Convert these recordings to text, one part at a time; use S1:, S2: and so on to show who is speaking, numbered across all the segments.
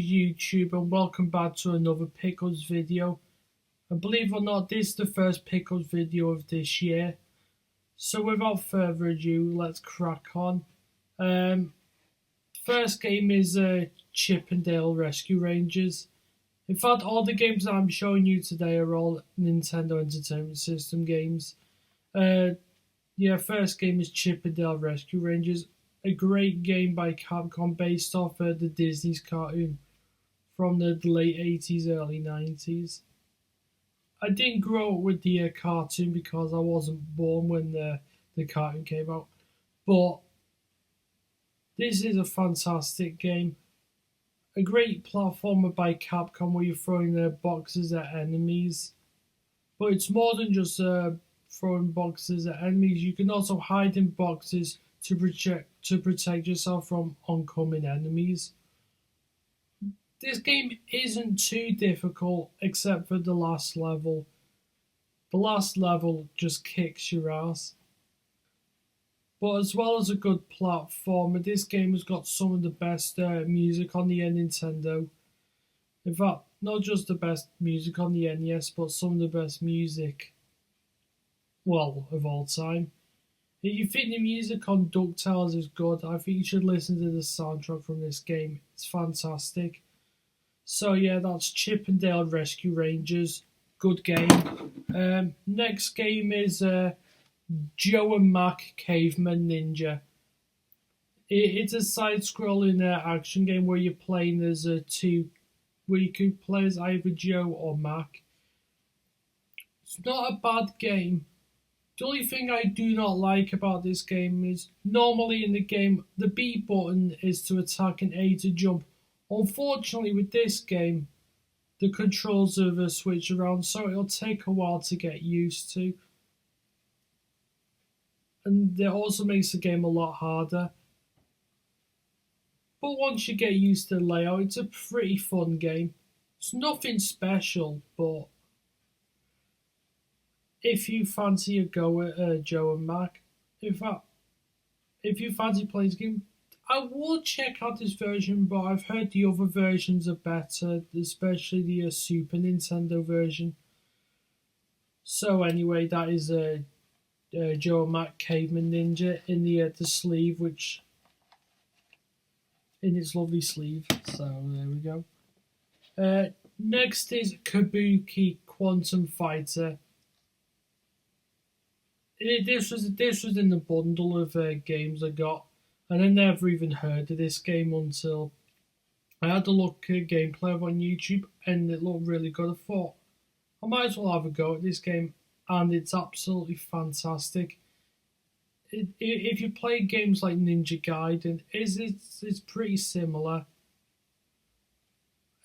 S1: YouTube and welcome back to another Pickles video. And believe it or not, this is the first Pickles video of this year. So without further ado, let's crack on. First game is Chippendale Rescue Rangers. In fact, all the games that I'm showing you today are all Nintendo Entertainment System games. First game is Chippendale Rescue Rangers. A great game by Capcom based off the Disney's cartoon from the late 80s, early 90s. I didn't grow up with the cartoon because I wasn't born when the cartoon came out. But this is a fantastic game. A great platformer by Capcom where you're throwing boxes at enemies. But it's more than just throwing boxes at enemies. You can also hide in boxes to protect yourself from oncoming enemies. This game isn't too difficult except for the last level. The last level just kicks your ass. But as well as a good platformer, this game has got some of the best music on the Nintendo. In fact, not just the best music on the NES, but some of the best music, of all time. If you think the music on DuckTales is good, I think you should listen to the soundtrack from this game. It's fantastic. So yeah, that's Chippendale Rescue Rangers. Good game. Next game is Joe and Mac Caveman Ninja. It's a side-scrolling action game where you're playing as where you could play as either Joe or Mac. It's not a bad game. The only thing I do not like about this game is normally in the game the B button is to attack and A to jump. Unfortunately with this game the controls are switched around, so it'll take a while to get used to. And it also makes the game a lot harder. But once you get used to the layout, it's a pretty fun game. It's nothing special, but if you fancy a go at Joe and Mac, in fact, if you fancy playing this game, I would check out this version, but I've heard the other versions are better, especially the Super Nintendo version. So anyway, that is Joe and Mac Caveman Ninja in the sleeve, which in its lovely sleeve. So there we go. Next is Kabuki Quantum Fighter. This was in the bundle of games I got, and I never even heard of this game until I had a look at gameplay on YouTube, and it looked really good. I thought I might as well have a go at this game, and it's absolutely fantastic. If you play games like Ninja Gaiden, it's pretty similar,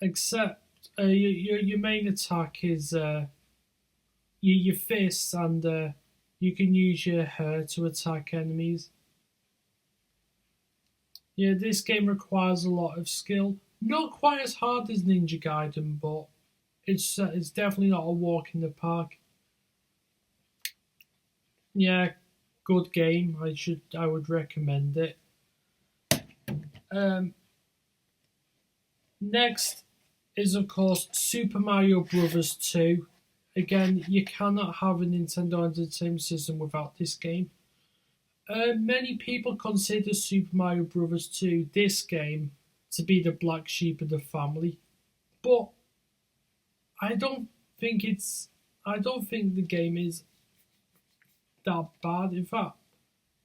S1: except your main attack is your fists, and you can use your hair to attack enemies. Yeah, this game requires a lot of skill. Not quite as hard as Ninja Gaiden, but it's definitely not a walk in the park. Yeah, good game. I would recommend it. Next is of course Super Mario Bros. 2. Again, you cannot have a Nintendo Entertainment System without this game. Many people consider Super Mario Bros. 2, this game, to be the black sheep of the family, but I don't think the game is that bad. In fact,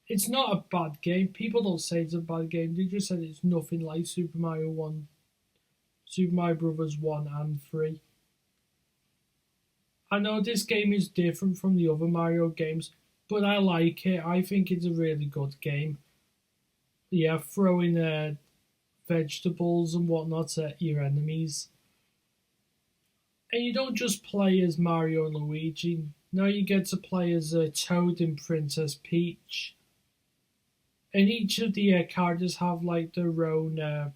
S1: it's not a bad game. People don't say it's a bad game. They just said it's nothing like Super Mario Bros. 1 and 3. I know this game is different from the other Mario games, but I like it. I think it's a really good game. Yeah, throwing vegetables and whatnot at your enemies. And you don't just play as Mario and Luigi. Now you get to play as Toad and Princess Peach. And each of the characters have like their own.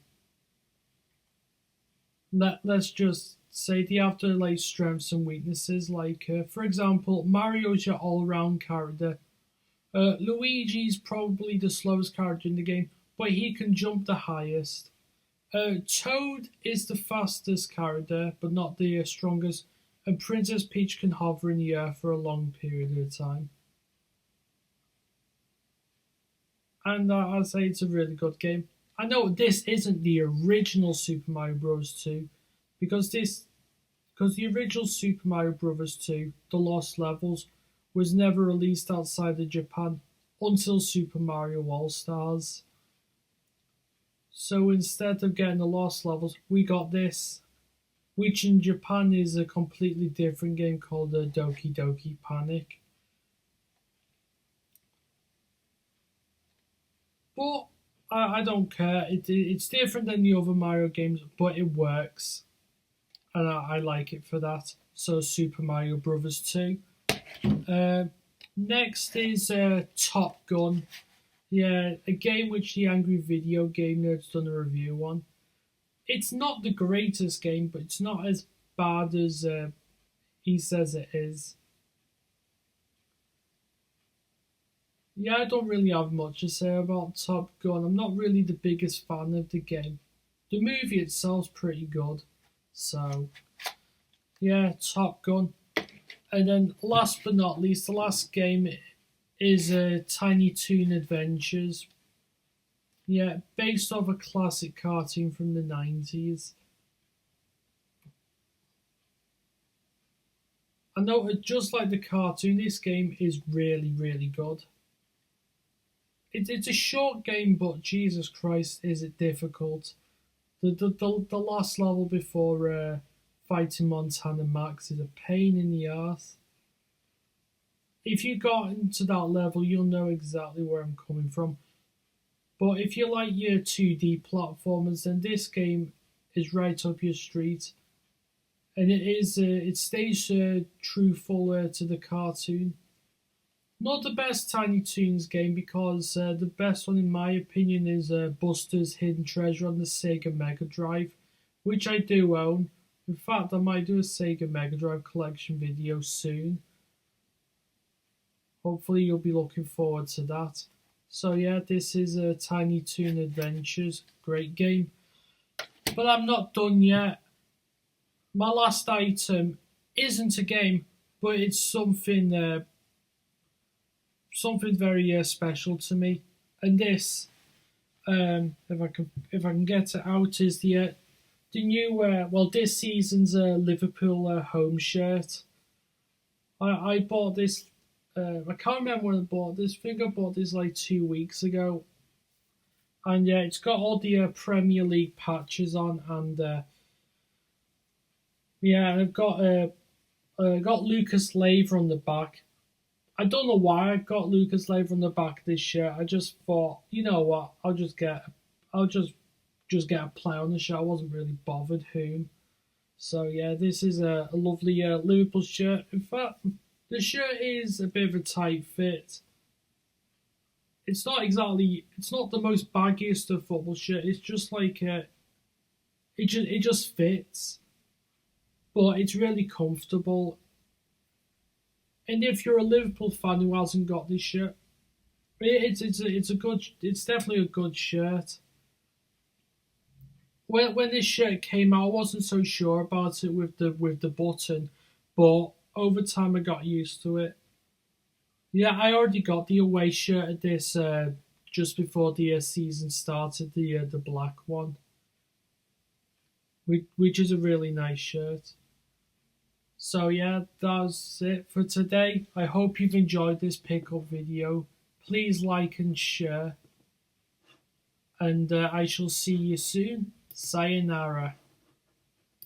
S1: Let's just say they have their like strengths and weaknesses. Like for example, Mario's your all-round character. Luigi's probably the slowest character in the game, but he can jump the highest. Toad is the fastest character, but not the strongest, and Princess Peach can hover in the air for a long period of time. And I'd say it's a really good game. I know this isn't the original Super Mario Bros. 2, because the original Super Mario Bros. 2, The Lost Levels, was never released outside of Japan until Super Mario All Stars. So instead of getting the Lost Levels, we got this, which in Japan is a completely different game called Doki Doki Panic. But I don't care. It's different than the other Mario games, but it works, and I like it for that. So Super Mario Bros. 2. Next is Top Gun. Yeah, a game which the Angry Video Game Nerd's done a review on. It's not the greatest game, but it's not as bad as he says it is. Yeah, I don't really have much to say about Top Gun. I'm not really the biggest fan of the game. The movie itself's pretty good. So, yeah, Top Gun. And then last but not least, the last game is Tiny Toon Adventures. Yeah, based off a classic cartoon from the 90s. I know, just like the cartoon, this game is really, really good. It's a short game, but Jesus Christ, is it difficult. The last level before fighting Montana Max is a pain in the ass. If you got into that level, you'll know exactly where I'm coming from. But if you like your 2D platformers, then this game is right up your street. And it stays truthful to the cartoon. Not the best Tiny Toons game, because the best one in my opinion is Buster's Hidden Treasure on the Sega Mega Drive, which I do own. In fact, I might do a Sega Mega Drive collection video soon. Hopefully you'll be looking forward to that. So yeah, this is Tiny Toon Adventures. Great game. But I'm not done yet. My last item isn't a game, but it's something something very special to me. And this, if I can get it out, is the new this season's Liverpool home shirt. I bought this. I can't remember when I bought this. I think I bought this like 2 weeks ago. And yeah, it's got all the Premier League patches on, and yeah, I've got Lucas Leiva on the back. I don't know why I got Lucas Leiva on the back of this shirt. I just thought, you know what, I'll just get a play on the shirt. I wasn't really bothered whom. So yeah, this is a lovely Liverpool shirt. In fact, the shirt is a bit of a tight fit. It's not the most baggiest of football shirt. It's just like it just fits, but it's really comfortable. And if you're a Liverpool fan who hasn't got this shirt, it's definitely a good shirt. When this shirt came out, I wasn't so sure about it with the button, but over time I got used to it. Yeah, I already got the away shirt of this just before the season started, the black one, which is a really nice shirt. So yeah, that's it for today. I hope you've enjoyed this pickup video. Please like and share. And I shall see you soon. Sayonara.